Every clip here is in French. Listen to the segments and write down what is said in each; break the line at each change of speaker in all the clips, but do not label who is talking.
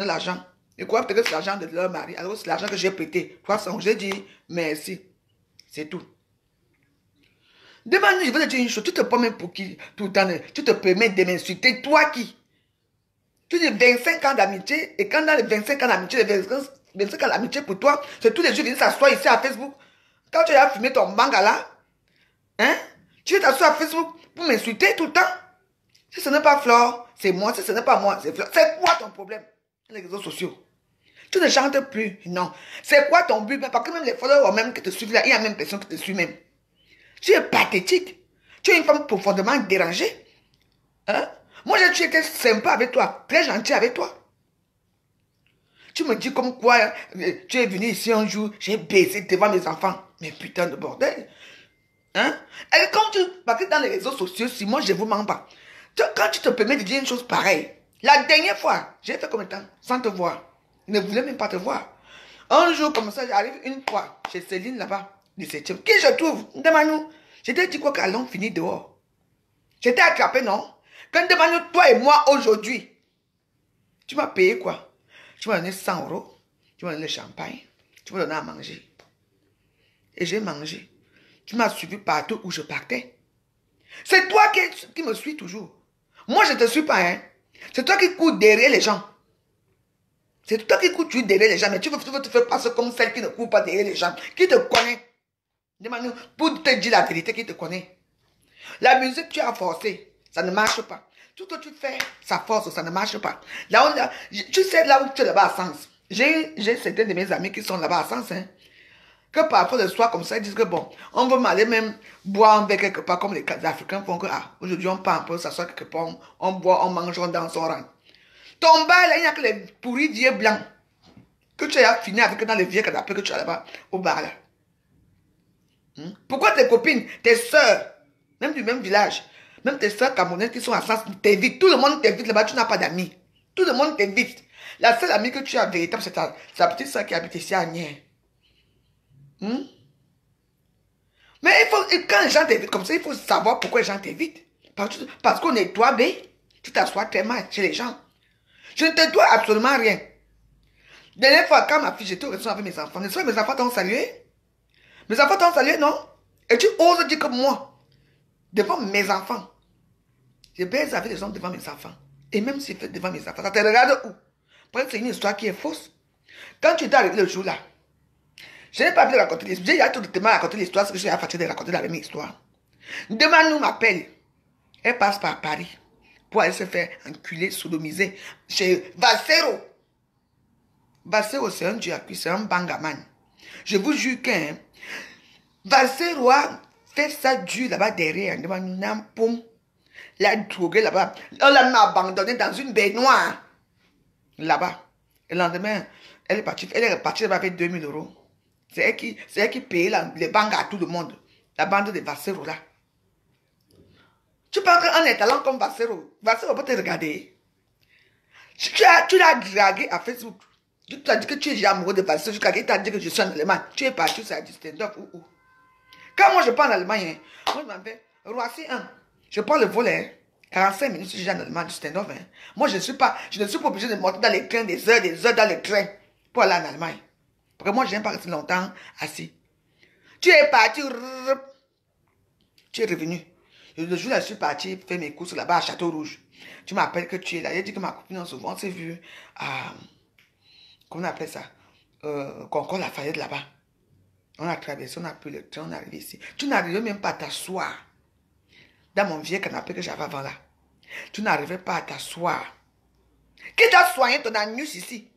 l'argent. Ils croient peut-être que c'est l'argent de leur mari. Alors c'est l'argent que j'ai prêté. 300, j'ai dit merci. C'est tout. Demande-nous, je veux te dire une chose. Tu te promets pour qui tout le temps? Tu te permets de m'insulter. Toi qui? Tu dis 25 ans d'amitié. Et quand dans les 25 ans d'amitié, les 25 ans d'amitié pour toi, c'est tous les jours venir s'asseoir ici à Facebook. Quand tu as fumé ton manga là, hein? Tu veux t'asseoir à Facebook pour m'insulter tout le temps? Si ce n'est pas Flore, c'est moi. Si ce n'est pas moi, c'est Flore. C'est quoi ton problème? Les réseaux sociaux. Tu ne chantes plus. Non. C'est quoi ton but? Parce que même les followers même qui te suivent là, il y a même personne qui te suit même. Tu es pathétique. Tu es une femme profondément dérangée. Hein? Moi, j'ai été sympa avec toi. Très gentil avec toi. Tu me dis comme quoi tu es venu ici un jour, j'ai baisé devant mes enfants. Mais putain de bordel. Hein? Et quand tu... Parce que dans les réseaux sociaux, si moi je ne vous mens pas, quand tu te permets de dire une chose pareille, la dernière fois, j'ai fait combien de temps sans te voir. Je ne voulais même pas te voir. Un jour comme ça, j'arrive une fois chez Céline là-bas, du 7e. Qui je trouve? Demande-nous. Je t'ai dit quoi qu'allons finir dehors. Je t'ai attrapé, non? Quand demande-nous, toi et moi aujourd'hui, tu m'as payé quoi? Tu m'as donné 100 euros. Tu m'as donné le champagne. Tu m'as donné à manger. Et j'ai mangé. Tu m'as suivi partout où je partais. C'est toi qui me suis toujours. Moi, je ne te suis pas, hein. C'est toi qui cours derrière les gens. C'est toi qui cours derrière les gens. Mais tu veux te faire passer comme celle qui ne court pas derrière les gens. Qui te connaît? Demande-nous pour te dire la vérité, qui te connaît. La musique, tu as forcé. Ça ne marche pas. Tout ce que tu fais, ça force, ça ne marche pas. Là, tu sais, là où tu es là-bas à Sens. J'ai certains de mes amis qui sont là-bas à Sens, hein. Que parfois le soir comme ça, ils disent que bon, on veut m'aller même boire avec quelque part comme les Africains font que aujourd'hui on part un peu, s'assoit quelque part, on boit, on mange, on danse, on rentre. Ton bar là, il n'y a que les pourris d'yeux blancs que tu as fini avec dans les vieux canapés que tu as là-bas au bar là. Pourquoi tes copines, tes soeurs, même du même village, même tes soeurs camerounaises qui sont à Sens, t'invitent, tout le monde t'invite là-bas, tu n'as pas d'amis. Tout le monde t'invite. La seule amie que tu as véritable, c'est ta petite soeur qui habite ici à Nier. Mais il faut, quand les gens t'invitent comme ça, il faut savoir pourquoi les gens t'invitent. Parce qu'on est toi, B, tu t'assois très mal chez les gens. Je ne te dois absolument rien. La dernière fois, quand ma fille, j'étais au restaurant avec mes enfants, n'est-ce pas, mes enfants t'ont salué? Mes enfants t'ont salué, non? Et tu oses dire que moi, devant mes enfants, je baise avec les gens devant mes enfants. Et même si je fais devant mes enfants, ça te regarde où? Parce que c'est une histoire qui est fausse. Quand tu es arrivé le jour là, je n'ai pas voulu raconter l'histoire. J'ai tout de te raconter l'histoire, parce que j'ai fatigué de raconter la même histoire. Demande-nous m'appelle. Elle passe par Paris pour aller se faire enculer, sodomiser chez Valsero. Valsero, c'est un dieu à qui, c'est un bangaman. Je vous jure qu'un Valsero a fait ça dur là-bas derrière. Demande-nous, l'a drogué là-bas. On l'a abandonné dans une baignoire. Là-bas. Et le lendemain, elle est repartie là-bas avec 2000 euros. C'est elle qui paye les banques à tout le monde. La bande de Valsero là. Tu penses qu'en étalant comme Valsero peut te regarder. Tu l'as dragué à Facebook. Tu t'as dit que tu es amoureux de Valsero jusqu'à qu'il t'a dit que je suis en Allemagne. Tu es parti sur la stand-up ou où. Quand moi je pars en Allemagne, moi je m'en vais Roissy 1. Je prends le volet. 45 minutes si je suis en Allemagne du stand-up. Moi je ne suis pas obligé de monter dans les trains des heures dans les trains pour aller en Allemagne. Parce que moi, je n'aime pas rester longtemps assis. Tu es parti. Tu es revenu. Le jour où je suis parti faire mes courses là-bas à Château Rouge. Tu m'appelles que tu es là. J'ai dit que ma copine, on s'est vu à... Comment on appelle ça? Concorde Lafayette là-bas. On a traversé, on a pris le train, on est arrivé ici. Tu n'arrivais même pas à t'asseoir. Dans mon vieux canapé que j'avais avant là. Tu n'arrivais pas à t'asseoir. Qui t'a soigné ton anus ici?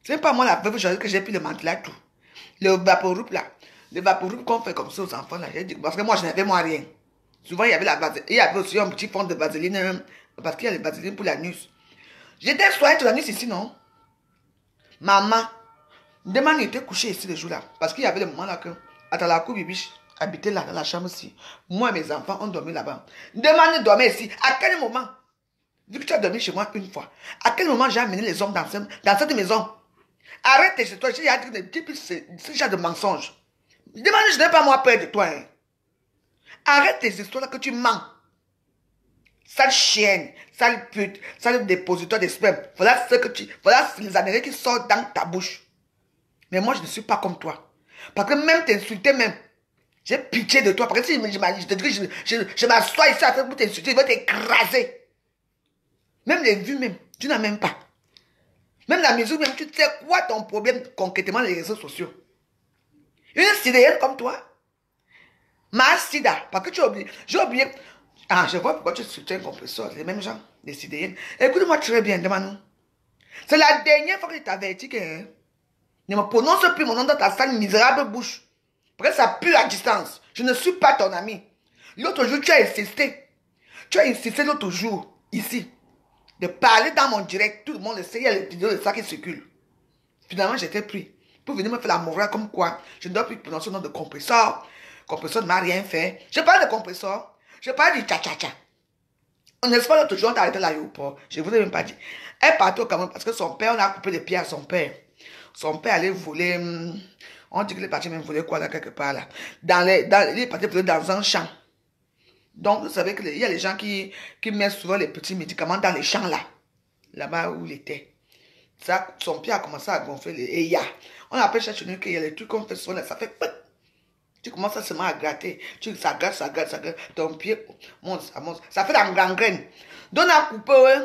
C'est pas moi la veuve que j'ai pris le manteau tout. Le vaporub là. Le vaporub qu'on fait comme ça aux enfants là. Dit, parce que moi je n'avais moi rien. Souvent il y avait il y avait aussi un petit fond de vaseline. Parce qu'il y a le vaseline pour l'anus. J'étais soigné ton anus ici, non? Maman. Demande était couché ici le jour là. Parce qu'il y avait le moment là que Atalakou Bibiche habitait là dans la chambre ici. Moi et mes enfants on dormait là-bas. Demande dormir ici. À quel moment? Vu que tu as dormi chez moi une fois. À quel moment j'ai amené les hommes dans cette maison? Arrête chez toi, j'ai dit ce genre de mensonges. Demande, je n'ai pas moi peur de toi. Hein. Arrête tes histoires là que tu mens. Sale chienne, sale pute, sale dépositeur de sperme. Voilà ce que voilà les Américains qui sortent dans ta bouche. Mais moi, je ne suis pas comme toi. Parce que même t'insulter même, j'ai pitié de toi. Parce que si je te dis que je m'assois ici pour t'insulter, je vais t'écraser. Même les vues même, tu n'as même pas. Même la musique même, tu sais quoi ton problème concrètement les réseaux sociaux. Une sidéenne comme toi, ma sida, parce que tu as oublié, j'ai oublié. Ah, je vois pourquoi tu soutiens un compresseur, les mêmes gens, les sidéennes. Écoute-moi très bien, demande-nous. C'est la dernière fois que je t'avertis que ne me prononce plus mon nom dans ta sale misérable bouche. Parce que ça pue à distance. Je ne suis pas ton ami. L'autre jour, tu as insisté. Tu as insisté l'autre jour, ici, de parler dans mon direct. Tout le monde le sait, il y a les vidéos de ça qui circulent. Finalement, j'étais pris. Pour venir me faire la morale comme quoi je ne dois plus prononcer le nom de compresseur. Compresseur ne m'a rien fait. Je parle de compresseur. Je parle du tcha-tcha-tcha. N'est-ce pas l'autre jour, on t'a arrêté à l'aéroport. Je ne vous ai même pas dit. Elle partait au Cameroun parce que son père, on a coupé les pieds à son père. Son père allait voler. On dit qu'il est parti même voler quoi là, quelque part là. Il est parti voler dans un champ. Donc, vous savez qu'il y a les gens qui mettent souvent les petits médicaments dans les champs là. Là-bas où il était. Ça, son pied a commencé à gonfler. Et il y a. On appelle chez nous qu'il y a les trucs qu'on fait souvent là. Ça fait. Tu commences à seulement à gratter. Ça gratte, ça gratte, ça gratte. Ton pied monte, ça monte. Ça fait la gangrène. Donc, on a coupé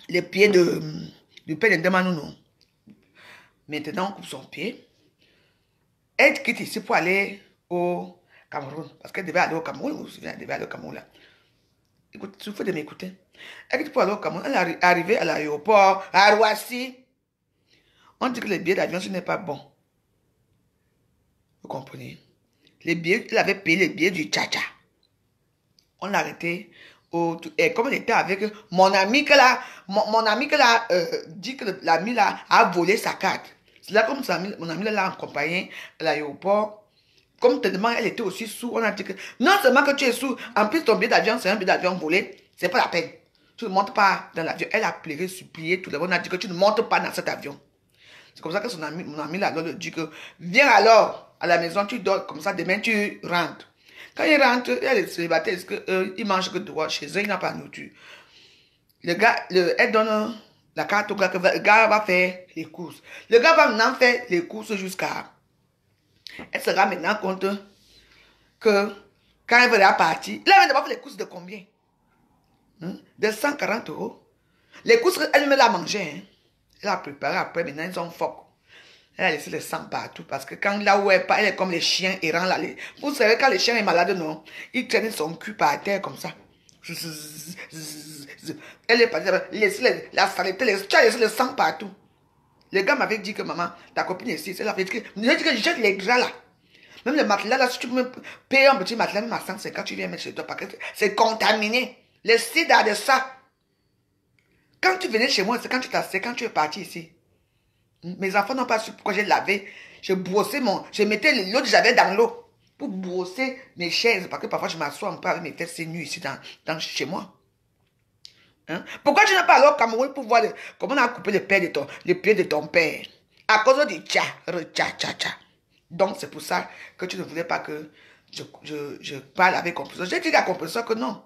les pieds du père de Demanoun. Maintenant, on coupe son pied. Elle quitte ici pour aller au Cameroun. Parce qu'elle devait aller au Cameroun. Vous vous souvenez, elle devait aller au Cameroun là. Écoute, il faut de m'écouter. Elle quitte pour aller au Cameroun. Elle est arrivée à l'aéroport, à Roissy. On dit que les billets d'avion, ce n'est pas bon. Vous comprenez? Les billets, il avait payé les billets du tcha-tcha. On l'a arrêté. Et comme il était avec mon ami que là, mon ami que là, dit que l'ami là a volé sa carte. C'est là comme mon ami l'a accompagné à l'aéroport. Comme tellement elle était aussi sous, on a dit que non seulement que tu es sous, en plus ton billet d'avion, c'est un billet d'avion volé, c'est pas la peine. Tu ne montes pas dans l'avion. Elle a pleuré, supplié, tout le monde a dit que tu ne montes pas dans cet avion. C'est comme ça que mon ami là, lui dit que viens alors à la maison, tu dors comme ça, demain tu rentres. Quand il rentre, il y a les célibataires, ils mangent que dehors, chez eux, il n'a pas de nourriture. Le gars, elle donne la carte au gars, le gars va faire les courses. Le gars va maintenant faire les courses jusqu'à... Elle se rend maintenant compte que quand elle va partir, là, elle va faire les courses de combien? De 140 €. Les courses, elle me l'a mangé. Hein. Elle a préparé après, maintenant ils ont phoque. Elle a laissé le sang partout parce que quand là où elle part, elle est comme les chiens errants là. Vous savez, quand les chiens est malade, non, ils traînent son cul par terre comme ça. Elle est partie, laissez la saleté, tu as laissé le sang partout. Le gars m'avait dit que maman, ta copine est ici, elle avait dit que, je jette les draps là. Même le matelas là, si tu peux me payer un petit matelas, même à 150, tu viens mettre chez toi parce que c'est contaminé. Le sida de ça. Quand tu venais chez moi, c'est quand tu t'assais, quand tu es parti ici. Mes enfants n'ont pas su pourquoi j'ai lavé. Je brossais je mettais l'eau que j'avais dans l'eau pour brosser mes chaises. Parce que parfois je m'assois un peu avec mes fesses nues ici chez moi. Hein? Pourquoi tu n'as pas allé au Cameroun pour voir comment on a coupé les pieds de ton père? À cause du tcha. Donc c'est pour ça que tu ne voulais pas que je parle avec compresseur. J'ai dit à compresseur que non.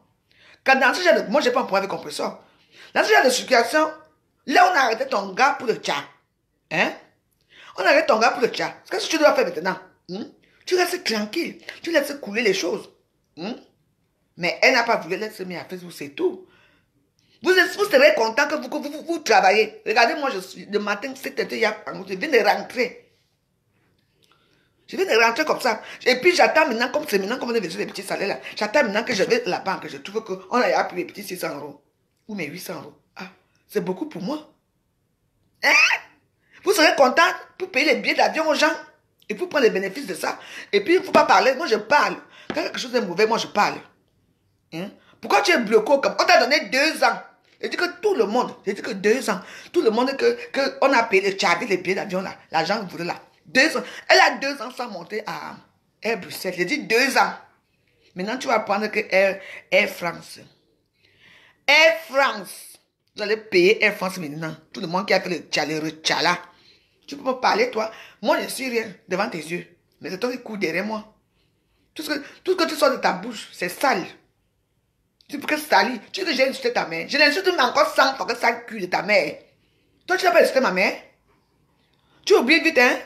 Quand dans ce genre de... Moi, je n'ai pas un problème avec compresseur. Dans ce genre de situation, là, on a arrêté ton gars pour le tcha. Hein? On arrête ton gars pour le tcha. Qu'est-ce que tu dois faire maintenant? Tu restes tranquille. Tu laisses couler les choses. Mais elle n'a pas voulu laisser mis à Facebook, c'est tout. Vous serez content que vous travaillez. Regardez, moi, le matin, c'était il y a... Je viens de rentrer. Je viens de rentrer comme ça. Et puis j'attends maintenant, comme c'est maintenant qu'on a versé les petits salaires là. J'attends maintenant que je vais à la banque. Je trouve qu'on a pris les petits 600 €. Ou mes 800 €. Ah, c'est beaucoup pour moi. Hein? Vous serez content pour payer les billets d'avion aux gens. Et pour prendre les bénéfices de ça. Et puis il ne faut pas parler. Moi je parle. Quand quelque chose est mauvais, moi je parle. Hein? Pourquoi tu es bloqué comme... On t'a donné 2 ans. Je dis que tout le monde, je dis que 2 ans. Tout le monde on a payé les billets d'avion là. L'argent voulait là. 2 ans. Elle a 2 ans sans monter à Air Bruxelles. J'ai dit 2 ans. Maintenant, tu vas prendre que Air France. Air France. Vous allez payer Air France maintenant. Tout le monde qui a fait le tchala. Tu peux me parler, toi. Moi, je ne suis rien devant tes yeux. Mais c'est toi qui cours derrière moi. Tout ce que tu sors de ta bouche, c'est sale. Tu peux que salir. Tu dis que j'ai insulté ta mère. Je l'insulte encore 100 fois que ça cul de ta mère. Toi, tu n'as pas insulté ma mère. Tu oublies vite, hein?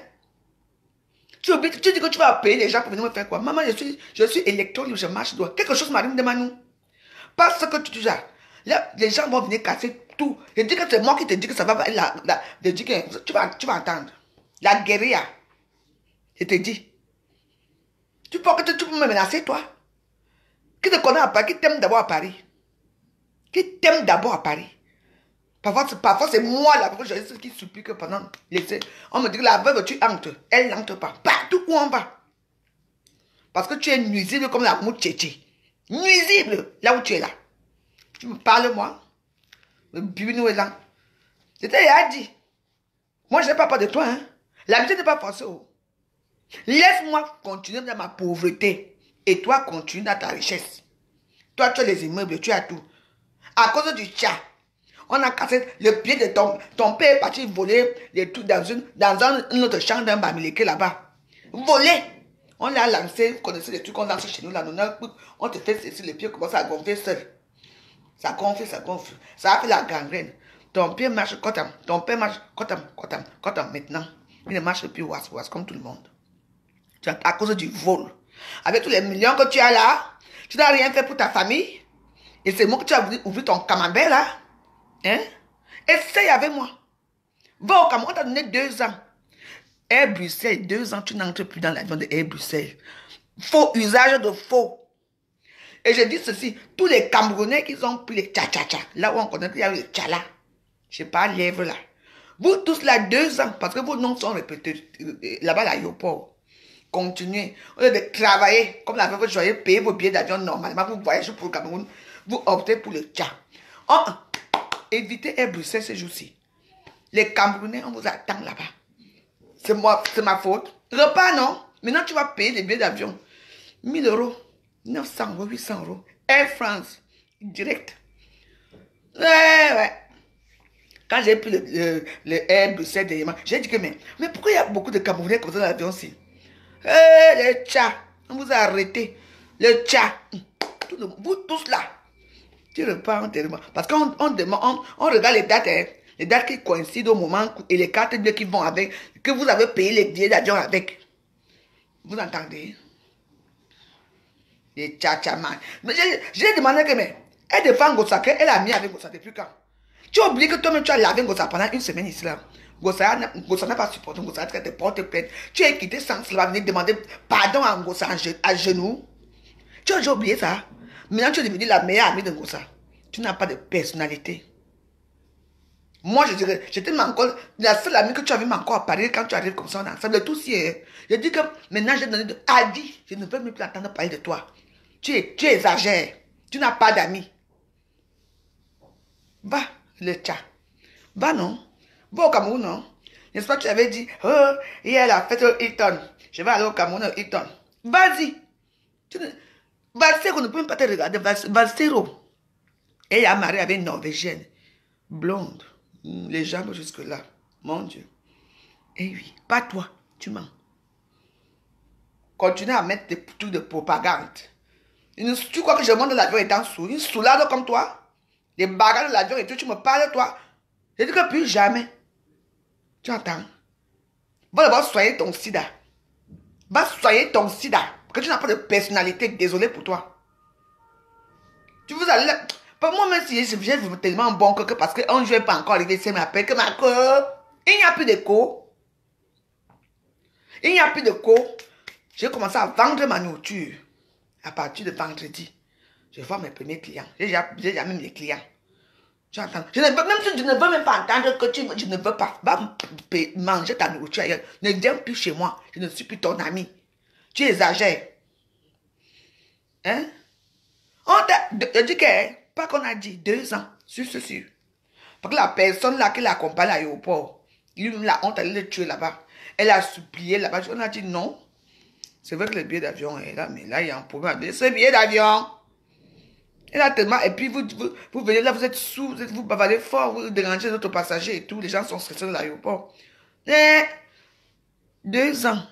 Tu oublies, tu dis que tu vas payer les gens pour venir me faire quoi? Maman, je suis électronique, je marche droit. Quelque chose m'arrive de Manou. Parce que tu dis ça. Là, les gens vont venir casser tout. Je dis que c'est moi qui te dis que ça va je dis que tu vas entendre. La guérilla. Je te dis. Tu peux me menacer, toi? Qui te connaît à Paris? Qui t'aime d'abord à Paris? Qui t'aime d'abord à Paris? Parfois c'est moi la veuve qui supplie que pendant l'essai, on me dit que la veuve tu entres. Elle n'entre pas. Partout où on va. Parce que tu es nuisible comme la mouche tchétché. Nuisible là où tu es là. Tu me parles moi. Le bibinou est là. C'était déjà dit. Moi je n'ai pas peur de toi. Hein. L'amitié n'est pas forcée. Oh. Laisse-moi continuer dans ma pauvreté. Et toi continue dans ta richesse. Toi tu as les immeubles, tu as tout. À cause du chat. On a cassé le pied de ton père est parti voler les trucs dans une autre chambre d'un bamileke là-bas. Voler. On l'a lancé, vous connaissez les trucs qu'on lance chez nous là. On te fait ceci, les pieds commencent à gonfler seul. Ça gonfle, ça gonfle. Ça a fait la gangrène. Ton pied marche cotam. Ton père marche cotam. Maintenant, il ne marche plus was comme tout le monde. À cause du vol. Avec tous les millions que tu as là, tu n'as rien fait pour ta famille. Et c'est moi que tu as ouvert ton camembert là. Hein? Essaye avec moi. Va au Cameroun, on t'a donné 2 ans. Air Bruxelles, 2 ans, tu n'entres plus dans l'avion de Air Bruxelles. Faux usage de faux. Et je dis ceci, tous les Camerounais qui ont pris les tcha-tcha-tcha, là où on connaît qu'il y a les tcha-là, je sais pas, lèvres là. Vous tous là, 2 ans, parce que vos noms sont répétés là-bas à l'aéroport. Continuez. Au lieu de travailler, comme la veuve joyeuse, payer vos billets d'avion normalement, vous voyagez pour le Cameroun, vous optez pour le tcha. Oh, évitez Air Bruxelles ces jours-ci. Les Camerounais, on vous attend là-bas. C'est moi, c'est ma faute. Repas, non? Maintenant, tu vas payer les billets d'avion. 1 000 €, 900 €, 800 €. Air France, direct. Ouais. Quand j'ai pris le Air Bruxelles, j'ai dit que, mais pourquoi il y a beaucoup de Camerounais comme ça dans l'avion aussi? Les tchats, on vous a arrêté. Le tchat, vous tous là. Tu repars tellement. Parce qu'on regarde les dates, hein, les dates qui coïncident au moment et les cartes bleues qui vont avec, que vous avez payé les billets d'avion avec. Vous entendez? Les tchatchaman. Mais j'ai demandé que, mais elle défend Gossa, elle a mis avec Gossa depuis quand? Tu as oublié que toi-même tu as lavé Gossa pendant 1 semaine ici là. Gossa n'a pas supporté Gossa, tu te portes plainte. Tu as quitté sans cela, venir demander pardon à Gossa à genoux. Tu as déjà oublié ça? Maintenant tu es devenu la meilleure amie de Gossa. Tu n'as pas de personnalité. Moi, je dirais, j'étais encore la seule amie que tu avais encore à Paris quand tu arrives comme ça ensemble. Le tout si, je dis que maintenant j'ai donné de Adi, je ne veux même plus entendre parler de toi. Tu exagères. Tu n'as pas d'amis. Va, le chat. Va, non. Va au Cameroun, non. N'est-ce pas, tu avais dit, oh, hier la fête au Hilton. Je vais aller au Cameroun au Hilton. Vas-y. Valsero ne peut même pas te regarder. Valsero. Et il a marié avec une Norvégienne. Blonde. Les jambes jusque-là. Mon Dieu. Eh oui, pas toi. Tu mens. Continue à mettre des trucs de propagande. Tu crois que je monte dans l'avion étant sous? Une soulade comme toi? Les bagages de l'avion et tout, tu me parles, toi? Je dis que plus jamais. Tu entends? Va d'abord soigner ton sida. Va soigner ton sida. Parce que tu n'as pas de personnalité. Désolé pour toi. Tu vous allez là. Moi, même si j'ai tellement bon que parce qu'on ne jouait pas encore arrivé, c'est ma peine que ma co. Il n'y a plus de co. Il n'y a plus de co. J'ai commencé à vendre ma nourriture. À partir de vendredi, je vois mes premiers clients. J'ai déjà même les clients. Tu entends? Je ne veux même pas entendre que je ne veux pas. Va manger ta nourriture ailleurs. Ne viens plus chez moi. Je ne suis plus ton ami. Tu exagères. Hein? Je dis que, pas qu'on a dit 2 ans, sûr. Parce que la personne là qui l'accompagne à l'aéroport, lui-même la honte, elle le tuer là-bas. Elle a supplié là-bas. On a dit non. C'est vrai que le billet d'avion est là, mais là, il y a un problème avec ce billet d'avion. Elle a tellement. Et puis, vous venez là, vous êtes sous, vous bavardez fort, vous dérangez d'autres passagers et tout. Les gens sont stressés dans l'aéroport. 2 ans.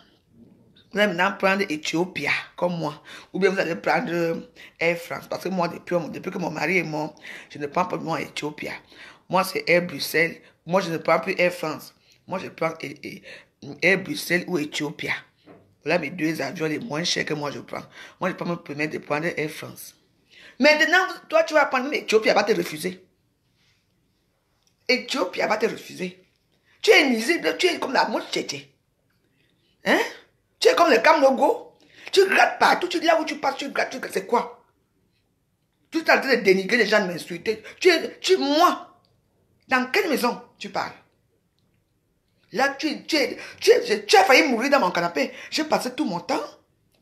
Vous allez maintenant prendre Ethiopia, comme moi. Ou bien vous allez prendre Air France. Parce que moi, depuis que mon mari est mort, je ne prends pas moi Ethiopia. Moi, c'est Air Bruxelles. Moi, je ne prends plus Air France. Moi, je prends Air Bruxelles ou Ethiopia. Voilà mes deux avions les moins chers que moi je prends. Moi, je peux me permettre de prendre Air France. Maintenant, toi, tu vas prendre Ethiopia, va te refuser. Ethiopia va te refuser. Tu es nuisible, tu es comme la mouche tchétché. Hein? Tu es comme le Kamlogo. Tu grattes partout, tu dis là où tu passes, tu grattes, c'est quoi? Tu es en train de dénigrer les gens, de m'insulter. Moi, dans quelle maison tu parles? Là, tu as failli mourir dans mon canapé. J'ai passé tout mon temps.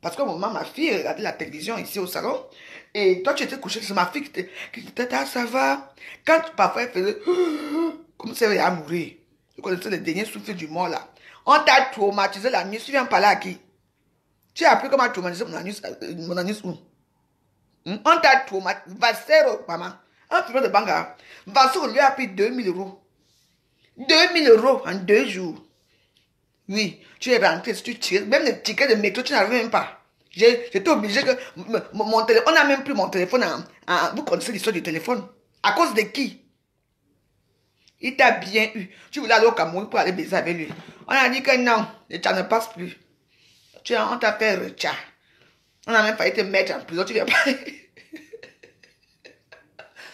Parce que ma fille regardait la télévision ici au salon. Et toi, tu étais couché. C'est ma fille qui était là, ça va. Quand parfois elle faisait comme si elle allait mourir. Tu connaissais le dernier souffle du mort là. On t'a traumatisé la nuit. Tu viens parler à qui? Tu as appris comment traumatiser mon anus où? On t'a traumatisé. Vassero, maman. Un film de Banga. Vassero lui a pris 2000 euros. 2000 euros en 2 jours. Oui, tu es rentré, si tu tires, même les tickets de métro, tu n'arrives même pas. J'étais obligé que mon téléphone, on n'a même plus mon téléphone. Vous connaissez l'histoire du téléphone. À cause de qui? Il t'a bien eu. Tu voulais aller au Cameroun pour aller baiser avec lui. On a dit que non, le chat ne passe plus. On t'a fait le chat. On a même failli te mettre en prison. Tu viens parler.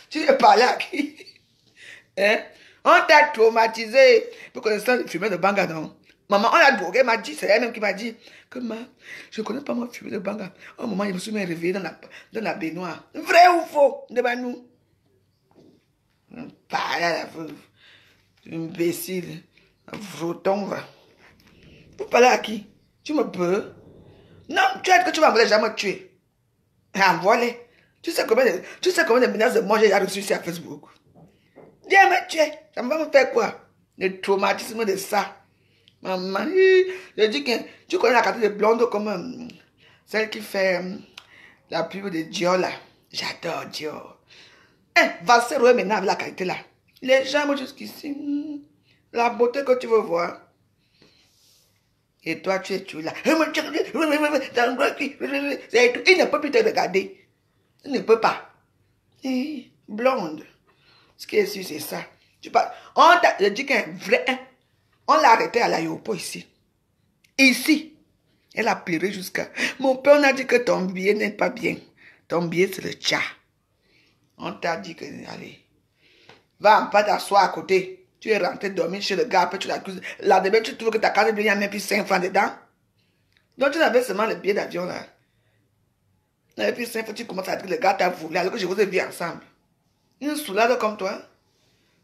Tu viens parler à qui? Hein? On t'a traumatisé. Vous connaissez le fumeur de Banga, non? Maman, on l'a drogué, elle m'a dit, c'est elle-même qui m'a dit que je ne connais pas moi fumer de Banga. Au moment, je me suis même réveillé dans la baignoire. Vrai ou faux? Devant nous. Parle à la veuve. Imbécile. Vroton, va. Vous parlez à qui? Tu me peux? Non, tu as dit que tu vas jamais me tuer. Envoie-les. Tu sais combien de menaces de mort j'ai reçues ici à Facebook? Viens me tuer. Ça va me faire quoi? Le traumatisme de ça. Maman, je dis que tu connais la qualité de blonde comme celle qui fait la pub de Dior là. J'adore Dior. Va se rouler maintenant avec la qualité là. Les jambes jusqu'ici. La beauté que tu veux voir. Et toi, tu es là. Il ne peut plus te regarder. Il ne peut pas. Blonde. Ce qui est sûr, c'est ça. Je dis qu'un vrai. On l'a arrêté à l'aéroport ici. Ici. Elle a pleuré jusqu'à... Mon père, on a dit que ton billet n'est pas bien. Ton billet, c'est le tcha. On t'a dit que... Allez. Va pas t'asseoir à côté. Tu es rentré dormir chez le gars. Après, tu l'accuses. Là, demain, tu trouves que ta carte de billet, il y a même plus 5 francs dedans. Donc, tu avais seulement le billet d'avion, là. Il n'y avait plus 5 francs. Tu commences à dire que le gars t'a voulu. Alors que je vous ai vu ensemble. Une soulade comme toi.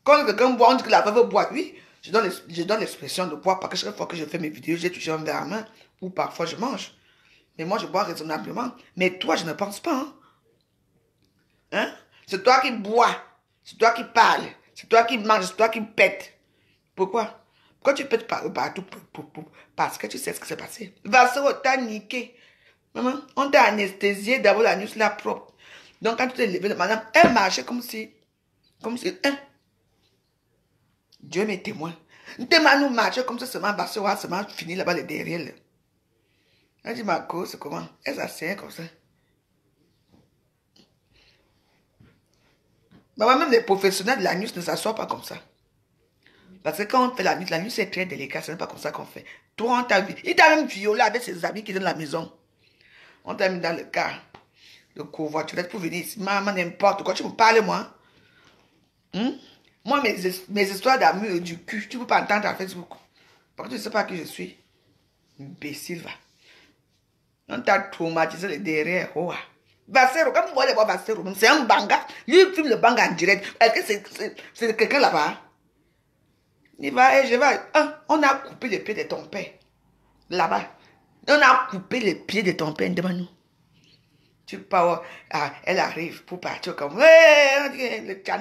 Quand quelqu'un boit, on dit que la veuve boit. Oui. Je donne l'expression de boire parce que chaque fois que je fais mes vidéos, j'ai touché un verre à main ou parfois je mange. Mais moi, je bois raisonnablement. Mais toi, je ne pense pas. Hein? C'est toi qui bois. C'est toi qui parles. C'est toi qui manges. C'est toi qui pètes. Pourquoi? Pourquoi tu pètes partout? Parce que tu sais ce qui s'est passé. Vassero t'a niqué. Maman, on t'a anesthésié d'avoir la nuit là propre. Donc, quand tu t'es levé, madame, elle marchait comme si... Hein? Dieu m'est témoin. Nous marcher comme ça, seulement fini là-bas le derrière. Elle dit, ma cause, c'est comment? Elle s'assied comme ça. Maman, même les professionnels de la nuit ne s'assoient pas comme ça. Parce que quand on fait la nuit c'est très délicat, ce n'est pas comme ça qu'on fait. Toi, on t'a vu. Il t'a même violé avec ses amis qui sont dans la maison. On t'a mis dans le car de covoiturette pour venir ici. Maman, n'importe quoi. Tu me parles, moi? Moi, mes histoires d'amour et du cul, tu ne peux pas entendre à Facebook. Parce que tu ne sais pas qui je suis. Imbécile, va. On t'a traumatisé le derrière. Oh. Vassero, comme moi, les voir Vassero, c'est un Banga. Lui, il filme le Banga en direct. Est-ce que c'est quelqu'un là-bas? Il va, je vais. On a coupé les pieds de ton père. Là-bas. On a coupé les pieds de ton père devant nous. Tu pars, elle arrive pour partir comme, le chan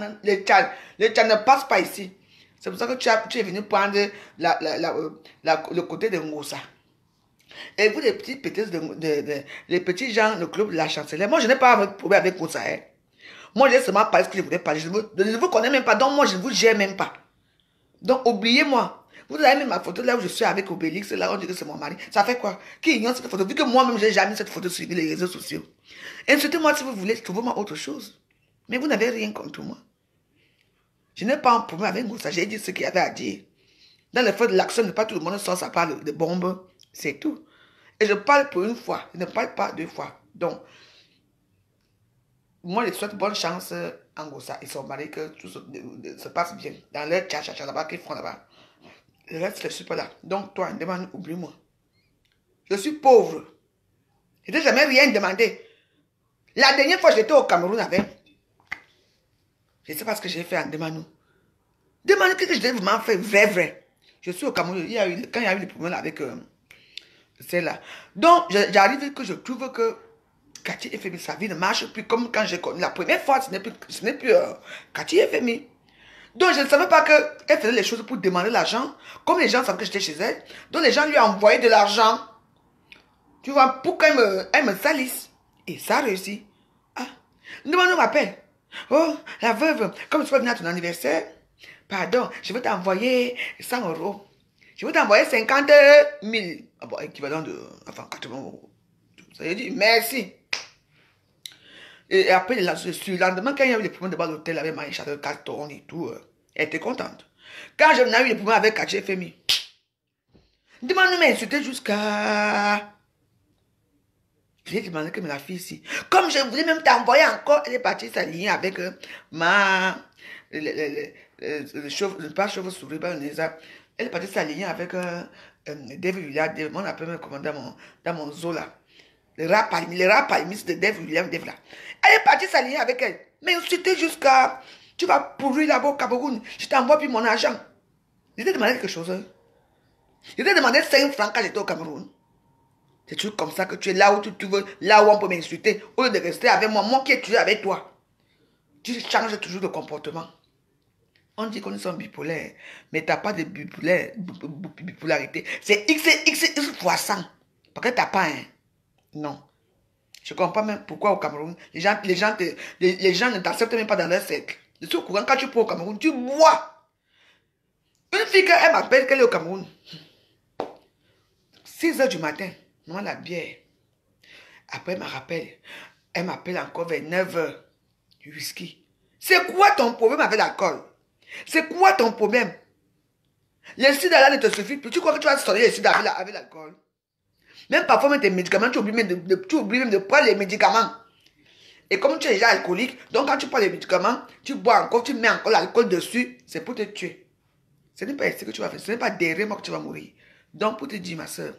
ne passe pas ici. C'est pour ça que tu es venu prendre le côté de Ngosa. Et vous, les petits pétisses, les petits gens, le club de la chancelière, moi, je n'ai pas de problème avec Ngosa. Hein. Moi, j'ai seulement parlé ce que je voulais parler. Je ne vous connais même pas, donc moi, je ne vous gère même pas. Donc, oubliez-moi. Vous avez mis ma photo là où je suis avec Obélix, là on dit que c'est mon mari. Ça fait quoi? Qui ignore cette photo? Vu que moi-même, j'ai jamais mis cette photo sur les réseaux sociaux. Insultez-moi si vous voulez, trouvez-moi autre chose. Mais vous n'avez rien contre moi. Je n'ai pas un problème avec vous, ça. J'ai dit ce qu'il y avait à dire. Dans le feu de l'action, pas tout le monde sort sa part de bombes. C'est tout. Et je parle pour une fois. Je ne parle pas deux fois. Donc, moi, je souhaite bonne chance en Gossa. Ils sont mariés, que tout se passe bien. Dans leur tcha là-bas qu'ils font là-bas. Le reste, je ne suis pas là. Donc, toi, demande, oublie-moi. Je suis pauvre. Je n'ai jamais rien demandé. La dernière fois, j'étais au Cameroun avec. Je ne sais pas ce que j'ai fait en demandant. Demandez ce que je vraiment fait, vrai. Je suis au Cameroun. Quand il y a eu les problèmes avec celle-là. Donc, j'arrive que je trouve que Cathy FMI, sa vie ne marche plus comme quand j'ai connu la première fois. Ce n'est plus Cathy FMI. Donc, je ne savais pas qu'elle faisait les choses pour demander l'argent. Comme les gens savaient que j'étais chez elle. Donc, les gens lui envoyaient de l'argent. Tu vois, pour qu'elle me salisse. Et ça a réussi. Ah, demande m'appelle. Oh, la veuve, comme tu vas venir à ton anniversaire, pardon, je vais t'envoyer 100 €. Je vais t'envoyer 50 000. Ah bon, équivalent de, enfin, 80 €. Ça veut dire merci. Et après, le lendemain, quand il y a eu les problèmes de bas l'hôtel avec Maïcha, de carton et tout, elle était contente. Quand j'ai eu les problèmes avec Cathy FMI, demande de m'insulter jusqu'à... J'ai demandé que la fille ici, comme je voulais même t'envoyer encore, elle est partie s'aligner avec pas chauve-souris, elle est partie s'aligner avec Dave Williams, on appelle même comment dans mon zoo là. Les rats palmistes de Dave Williams, là. Elle est partie s'aligner avec elle. Mais c'était jusqu'à, tu vas pourrir là-bas au Cameroun, je t'envoie plus mon argent. Je t'ai demandé quelque chose. Je t'ai demandé 5 francs quand j'étais au Cameroun. C'est toujours comme ça que tu es là où tu veux, là où on peut m'insulter. Au lieu de rester avec moi, moi qui ai tué avec toi. Tu changes toujours de comportement. On dit qu'on est bipolaire, mais tu n'as pas de bipolarité. C'est X fois 100. Parce que tu n'as pas un. Non. Je ne comprends pas même pourquoi au Cameroun, les gens ne t'acceptent même pas dans leur cercle. Je suis au courant, quand tu prends au Cameroun, tu bois. Une fille, elle m'appelle qu'elle est au Cameroun. 6 h du matin. Non, la bière. Après, elle m'appelle encore vers 9 h. Du whisky. C'est quoi ton problème avec l'alcool? C'est quoi ton problème? Le sida là ne te suffit plus. Tu crois que tu vas sonner le sida avec l'alcool? Même parfois, même tes médicaments, tu oublies même de prendre les médicaments. Et comme tu es déjà alcoolique, donc quand tu prends les médicaments, tu bois encore, tu mets encore l'alcool dessus, c'est pour te tuer. Ce n'est pas ce que tu vas faire. Ce n'est pas derrière moi que tu vas mourir. Donc, pour te dire, ma soeur,